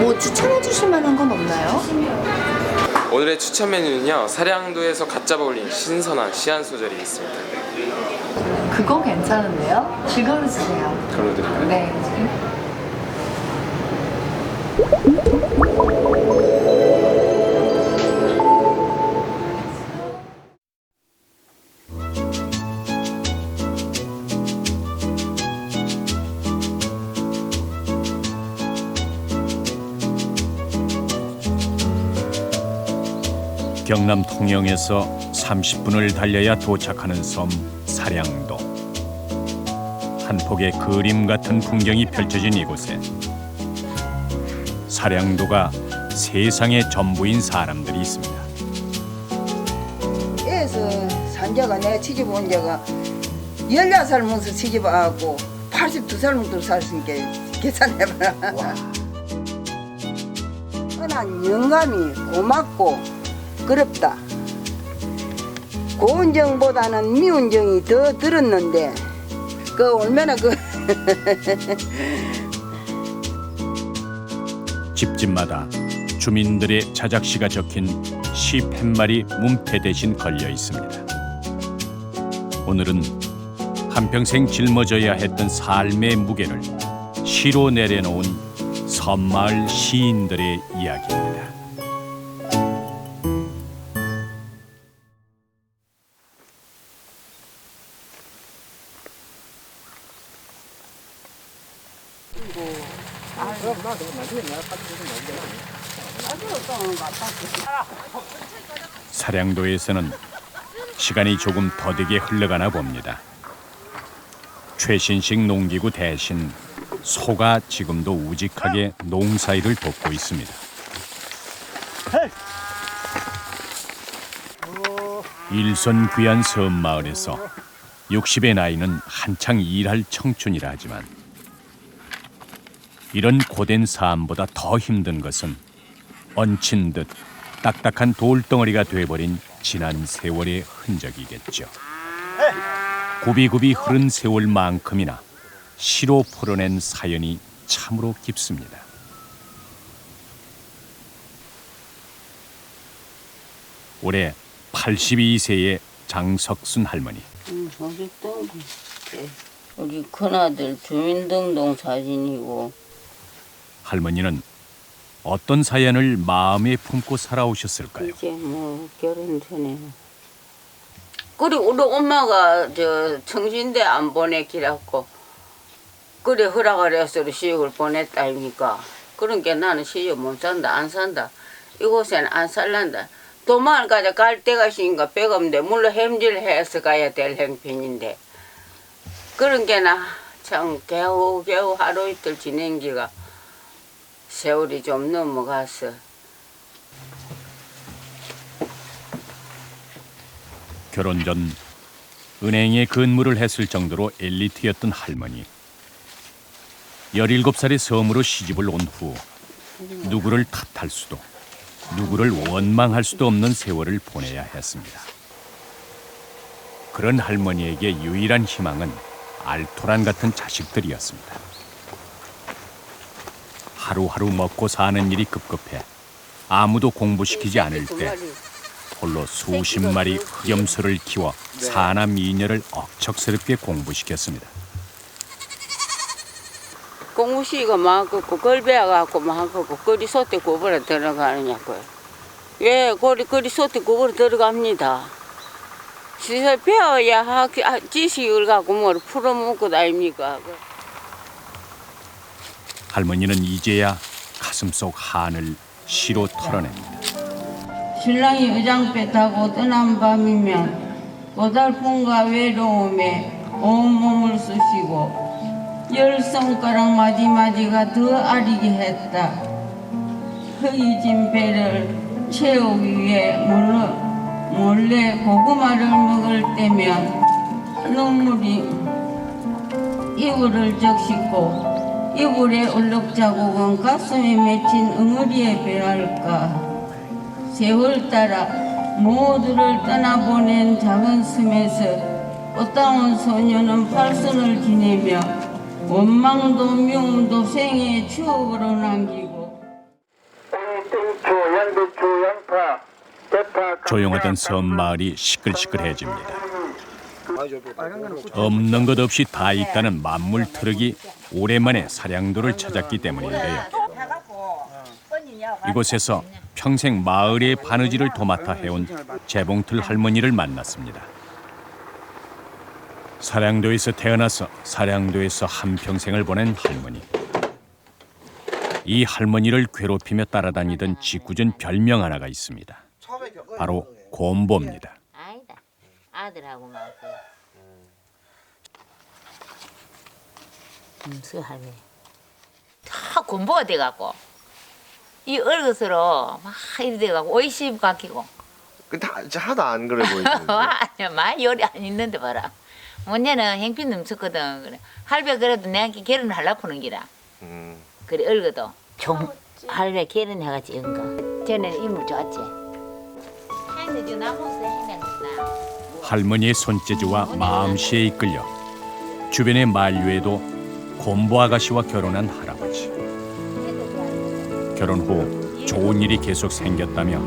뭐 추천해 주실 만한 건 없나요? 오늘의 추천 메뉴는요, 사량도에서 갓 잡아 올린 신선한 씨앗 소절이 있습니다. 그거 괜찮은데요? 그걸로 주세요. 그걸로 드릴까요? 네. 경남 통영에서 30분을 달려야 도착하는 섬 사량도. 한 폭의 그림 같은 풍경이 펼쳐진 이곳에 사량도가 세상의 전부인 사람들이 있습니다. 애에서 산자가 내가 시집 온 자가 16살 먹어서 시집 와갖고 82살 먹고 살았으니까 계산해봐라. 흔한 영감이 고맙고 그럽다. 고운 정보다는 미운 정이 더 들었는데 그 얼마나 그 집집마다 주민들의 자작시가 적힌 시 팻말이 문패 대신 걸려 있습니다. 오늘은 한평생 짊어져야 했던 삶의 무게를 시로 내려놓은 섬마을 시인들의 이야기입니다. 사량도에서는 시간이 조금 더디게 흘러가나 봅니다. 최신식 농기구 대신 소가 지금도 우직하게 농사일을 돕고 있습니다. 일손귀한 섬마을에서 60의 나이는 한창 일할 청춘이라 하지만 이런 고된 삶보다 더 힘든 것은 얹힌 듯 딱딱한 돌덩어리가 돼버린 지난 세월의 흔적이겠죠. 굽이굽이 흐른 세월만큼이나 시로 풀어낸 사연이 참으로 깊습니다. 올해 82세의 장석순 할머니. 우리 큰아들 주민등록 사진이고. 할머니는 어떤 사연을 마음에 품고 살아오셨을까요? 이제 뭐 결혼 전에. 그래 우리 엄마가 저 청진대 안 보내기라고 그래 허락을 해서 시집을 보냈다 아닙니까? 그러니까 나는 시집 못 산다 안 산다 이곳에는 안 살란다. 도망을 가자 갈 데가 있으니까 배가 없는데 물론 햄질해서 가야 될 행편인데 그런 게 나 참 겨우겨우 하루 이틀 지낸 기가 세월이 좀 넘어갔어. 결혼 전 은행에 근무를 했을 정도로 엘리트였던 할머니. 17살의 섬으로 시집을 온 후 누구를 탓할 수도 누구를 원망할 수도 없는 세월을 보내야 했습니다. 그런 할머니에게 유일한 희망은 알토란 같은 자식들이었습니다. 하루하루 먹고 사는 일이 급급해 아무도 공부시키지 않을 때 홀로 수십 마리 흑염소를 키워 사남 이녀를 억척스럽게 공부시켰습니다. 공무시가 많고 걸배워갖고 많고 거리 소떼 구부러 들어가느냐고요. 예, 거리 소떼 구부러 들어갑니다. 시설 배워야 지식을 갖고 뭘 풀어먹고 다닙니까. 할머니는 이제야 가슴속 한을 시로 털어냅니다. 신랑이 의장배 타고 떠난 밤이면 고달픔과 외로움에 온몸을 쑤시고 10손가락 마디마디가 더 아리게 했다. 허이진 배를 채우기 위해 몰래 고구마를 먹을 때면 눈물이 이불을 적시고 이불의 얼룩자국은 가슴에 맺힌 응어리에 배랄까. 세월 따라 모두를 떠나보낸 작은 섬에서 꽃다운 소녀는 팔순을 지내며 원망도 미움도 생애의 추억으로 남기고 땡초, 양배추, 양파, 대파. 조용하던 섬 마을이 시끌시끌해집니다. 없는 것 없이 다 있다는 만물 트럭이 오랜만에 사량도를 찾았기 때문인데요. 이곳에서 평생 마을의 바느질을 도맡아 해온 재봉틀 할머니를 만났습니다. 사량도에서 태어나서 사량도에서 한평생을 보낸 할머니. 이 할머니를 괴롭히며 따라다니던 짓궂은 별명 하나가 있습니다. 바로 곰보입니다. 아니다. 아들하고 막 수할매 다 공부가 돼갖고 이 얼것으로 막 이래 돼갖고 오이시 바뀌고 다 하나도 안 그래 보이는데. 아니야 마 요리 안 있는데 봐라. 언니는 행핀 넘쳤거든. 그래 할배 그래도 내한테 결혼하려고 하는 기라. 그래 얼거도 좀 할배 결혼해가지고 연거 전에 이물 좋았지. 하인들 나무에서 해냈구나. 할머니의 손재주와 마음씨에 이끌려 주변의 만류에도 곰보 아가씨와 결혼한 할아버지. 결혼 후 좋은 일이 계속 생겼다며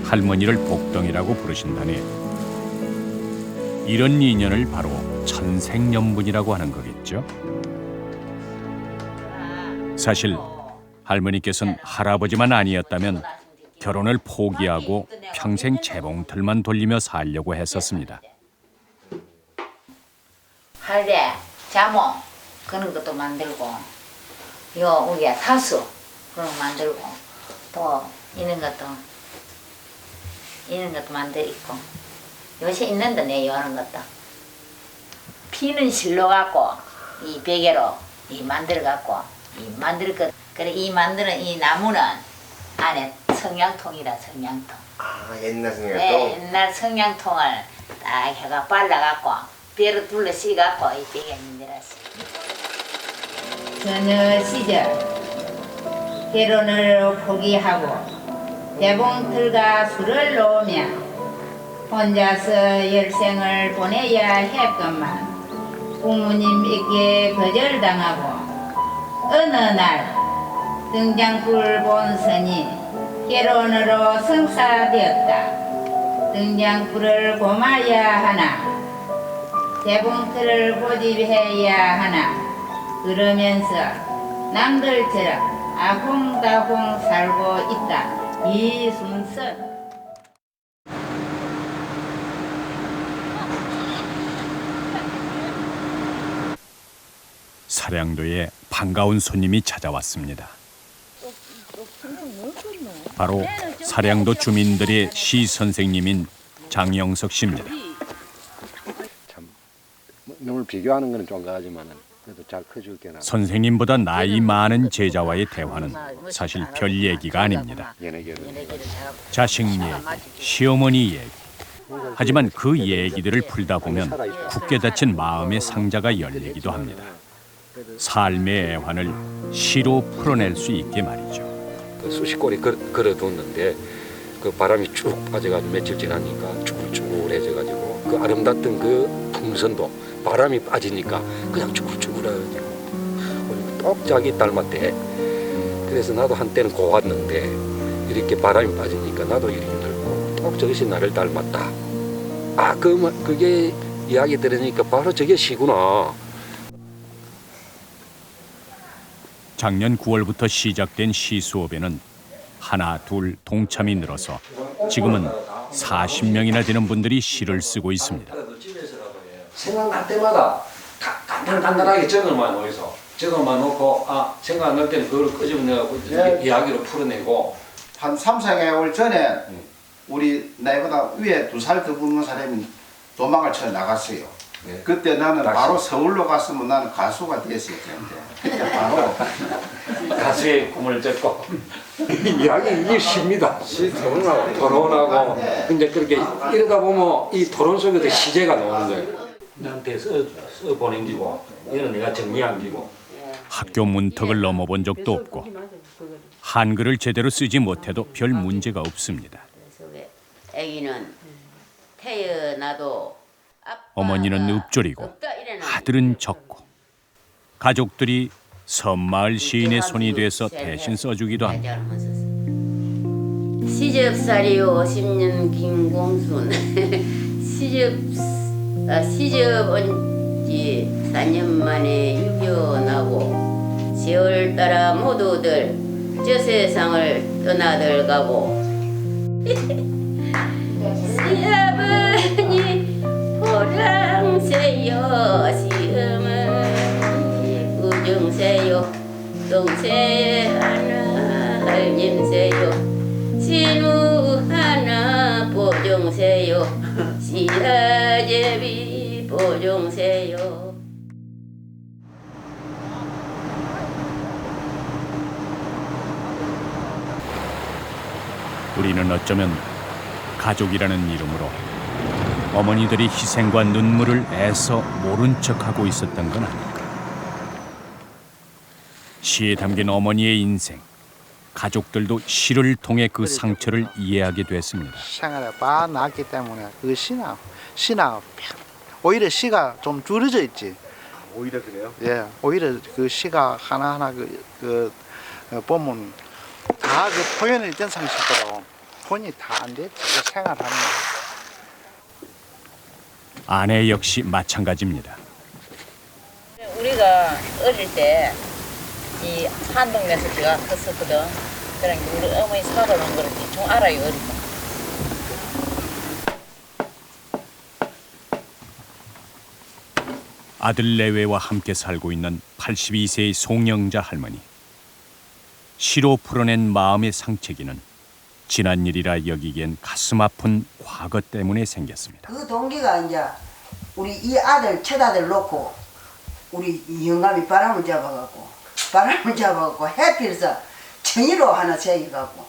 할머니를 복덩이라고 부르신다네. 이런 인연을 바로 천생연분이라고 하는 거겠죠. 사실 할머니께서는 할아버지만 아니었다면 결혼을 포기하고 평생 재봉틀만 돌리며 살려고 했었습니다. 할배, 자모 그런 것도 만들고 요 우리야 사수 그런 거 만들고 또 이런 것도 만들고 요새 있는데 내 여는 것도 피는 실로 갖고 이 베개로 이 만들어 갖고 이 만들 것 그래 이 만드는 이 나무는 안에 성냥통이라 성냥통. 아 옛날 생각도. 네, 옛날 성냥통을 딱 해가 발라갖고 뼈로 둘러 씌갖고 이 베개 만들었어. 그녀 시절 결혼을 포기하고 대봉틀과 술을 놓으며 혼자서 열생을 보내야 했건만 부모님에게 거절당하고 어느 날 등장불 본선이 결혼으로 성사되었다. 등장불을 고마야 하나 대봉틀을 고집해야 하나 그러면서 남들처럼 아콩다콩 살고 있다. 이순선. 사량도에 반가운 손님이 찾아왔습니다. 바로 사량도 주민들의 시 선생님인 장영석 씨입니다. 참 너무 비교하는 건 좀 가지만은 그래도 잘 커줄게나. 선생님보다 나이 많은 제자와의 대화는 사실 별 얘기가 아닙니다. 자식 얘기, 시어머니 얘기. 하지만 그 얘기들을 풀다 보면 굳게 닫힌 마음의 상자가 열리기도 합니다. 삶의 애환을 시로 풀어낼 수 있게 말이죠. 그 수십골이 걸어뒀는데 그 바람이 쭉 빠져가지고 며칠 지나니까 쭈글쭈글해져가지고 그 아름답던 그 풍선도 바람이 빠지니까 그냥 쭈글쭈글해가지고 똑 자기 닮았대. 그래서 나도 한때는 고왔는데 이렇게 바람이 빠지니까 나도 이렇게 힘들고 똑 저것이 나를 닮았다. 아 그게 이야기 들으니까 바로 저게 시구나. 작년 9월부터 시작된 시 수업에는 하나, 둘 동참이 늘어서 지금은 40명이나 되는 분들이 시를 쓰고 있습니다. 생각날 때마다 간단하게 적어만 놓여서 적어만 놓고 생각날 때는 그걸 끄집어내고 이야기로 풀어내고 한 3, 4개월 전에 우리 나이보다 위에 2살 더 굵는 사람이 도망을 쳐 나갔어요. 네. 그때 나는 바로 서울로 갔으면 나는 가수가 됐을 텐데 그때 바로 가수의 꿈을 쫓고 이야기 이게 시입니다. 토론하고 근데 그렇게 이러다 보면 이 토론 속에서 시제가 나오는 거예요. 나한테 써 보낸 기고 이건 내가 정리한 기고. 학교 문턱을 넘어본 적도 없고 한글을 제대로 쓰지 못해도 별 문제가 없습니다. 아기는 태어나도 어머니는 읊조리고 아들은 적고 가족들이 섬마을 시인의 손이 돼서 대신 써주기도 합니다. 시집살이 50년 김공순. 시집 온지 4년 만에 6.25 나고 10월 따라 모두들 저 세상을 떠나들가고 시아버니 호랑세요 시어머니 우정세요 동세 하나 할님세요 신우 하나 보정세요 시아제비 보정세요. 우리는 어쩌면 가족이라는 이름으로 어머니들이 희생과 눈물을 애써 모른 척하고 있었던 건 아닐까. 시에 담긴 어머니의 인생, 가족들도 시를 통해 그 상처를 이해하게 됐습니다. 생활에 봐놨기 때문에 그 시나 오히려 시가 좀 줄어져 있지. 오히려 그래요? 예, 오히려 그 시가 하나하나 보면 다 그 표현을 있던 상식대로 본이 다 안 됐지. 그 생활하는 거. 아내 역시 마찬가지입니다. 우리가 어릴 때 이 한동네에서 제가 컸었거든. 그러니까 우리 어머니 사고 난 거를 대충 알아요, 어릴 때. 아들 내외와 함께 살고 있는 82세의 송영자 할머니. 시로 풀어낸 마음의 상처기는 지난 일이라 여기기엔 가슴 아픈 과거 때문에 생겼습니다. 그 동기가 이제 우리 이 아들 첫 아들 놓고 우리 이 영감이 바람을 잡아갖고 해필서 정의로 하나 새겨갖고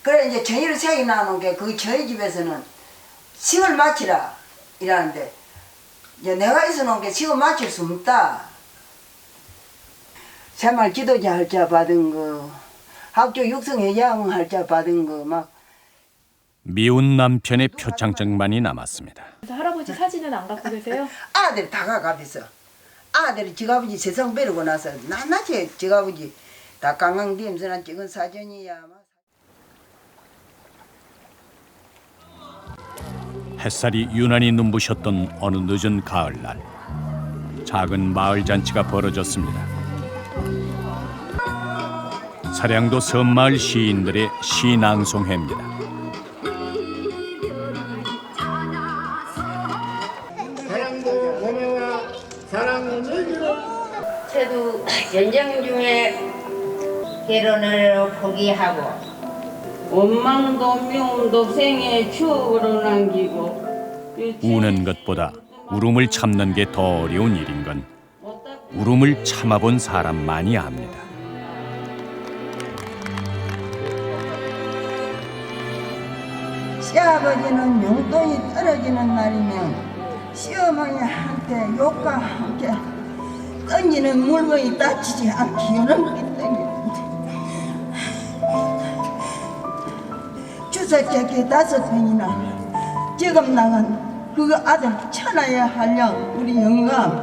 그래 이제 정의를 새겨 나오는 게 그 저희 집에서는 식을 마치라 이라는데 이제 내가 있어놓은 게 식을 마칠 수 없다. 새마을 지도자 할 자 받은 거, 학교 육성회장 할 자 받은 거 막. 미운 남편의 표창장만이 남았습니다. 할아버지 사진은 안 갖고 계세요? 아들이 다 가갑있어. 아들이 지아버지 세상 베르고 나서 낱낱이 지아버지 다 관광디엠스나 찍은 사진이야. 햇살이 유난히 눈부셨던 어느 늦은 가을날, 작은 마을 잔치가 벌어졌습니다. 사량도 섬마을 시인들의 시낭송회입니다. 사랑도 고매와 사랑은 저도 전쟁 중에 결혼을 포기하고 원망도 미움도 생애 추억으로 남기고 우는 것보다 울음을 참는 게 더 어려운 일인 건 울음을 참아본 사람만이 압니다. 시아버지는 용돈이 떨어지는 날이면 시어머니한테 욕과 함께 던지는 물건이 다치지 않게 요란하게 던지는데 주사제게 5번이나 지금 나간 그 아들 천하의 한량 우리 영감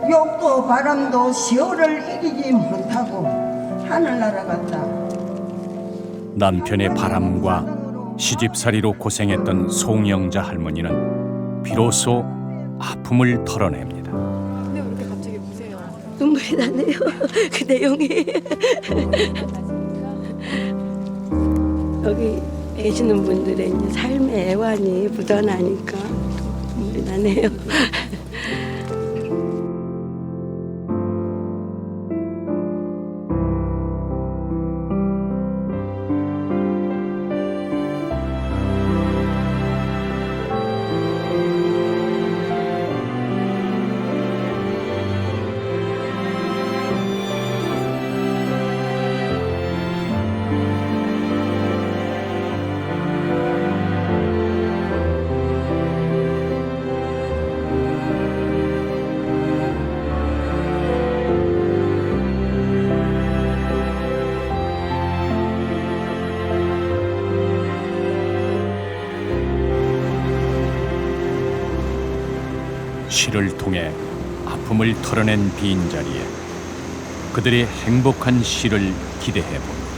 욕도 바람도 시호를 이기지 못하고 하늘나라 갔다. 남편의 바람과 시집살이로 고생했던 송영자 할머니는 비로소 아픔을 털어냅니다. 근데 왜 이렇게 갑자기 우세요? 눈물이 나네요. 그 내용이. 여기 계시는 분들의 이제 삶의 애환이 묻어나니까 눈물이 나네요. 시를 통해 아픔을 털어낸 빈자리에 그들의 행복한 시를 기대해 봅니다.